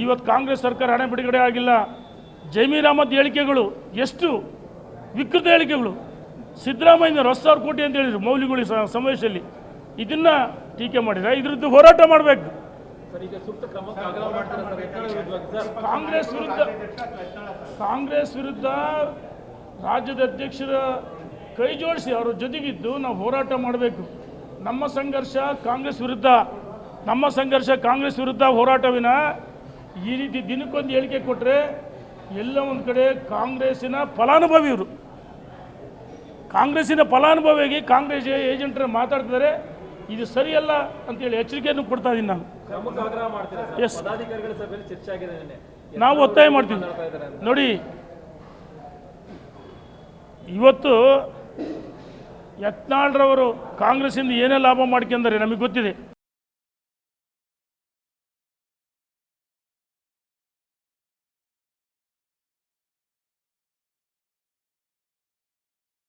ಇವತ್ತು ಕಾಂಗ್ರೆಸ್ ಸರ್ಕಾರ ಹಣ ಬಿಡುಗಡೆ ಆಗಿಲ್ಲ. ಜಮೀರ್ ಅಹಮದ್ ಹೇಳಿಕೆಗಳು ಎಷ್ಟು ವಿಕೃತ ಹೇಳಿಕೆಗಳು. ಸಿದ್ದರಾಮಯ್ಯ 10,000 ಕೋಟಿ ಅಂತ ಹೇಳಿದರು ಮೌಲ್ಯಗಳು ಸಮಾವೇಶದಲ್ಲಿ. ಇದನ್ನು ಟೀಕೆ ಮಾಡಿದರೆ ಇದ್ರದ್ದು ಹೋರಾಟ ಮಾಡಬೇಕು. ಕಾಂಗ್ರೆಸ್ ವಿರುದ್ಧ ರಾಜ್ಯದ ಅಧ್ಯಕ್ಷರ ಕೈ ಜೋಡಿಸಿ ಅವರ ಜೊತೆಗಿದ್ದು ನಾವು ಹೋರಾಟ ಮಾಡಬೇಕು. ನಮ್ಮ ಸಂಘರ್ಷ ಕಾಂಗ್ರೆಸ್ ವಿರುದ್ಧ ಹೋರಾಟವಿನ ಈ ರೀತಿ ದಿನಕ್ಕೊಂದು ಹೇಳಿಕೆ ಕೊಟ್ಟರೆ ಎಲ್ಲ ಒಂದು ಕಡೆ ಕಾಂಗ್ರೆಸ್ಸಿನ ಫಲಾನುಭವಿಯಾಗಿ ಕಾಂಗ್ರೆಸ್ ಏಜೆಂಟರ ಮಾತಾಡ್ತಿದ್ದಾರೆ. ಇದು ಸರಿಯಲ್ಲ ಅಂತೇಳಿ ಎಚ್ಚರಿಕೆಯನ್ನು ಕೊಡ್ತಾ ಇದ್ದೀನಿ ನಾನು. ಎಸ್, ನಾವು ಒತ್ತಾಯ ಮಾಡ್ತೀವಿ. ನೋಡಿ, ಇವತ್ತು ಯತ್ನಾಳ್ರವರು ಕಾಂಗ್ರೆಸ್ಸಿಂದ ಏನೇ ಲಾಭ ಮಾಡ್ಕೊಂಡರೆ ನಮಗೆ ಗೊತ್ತಿದೆ.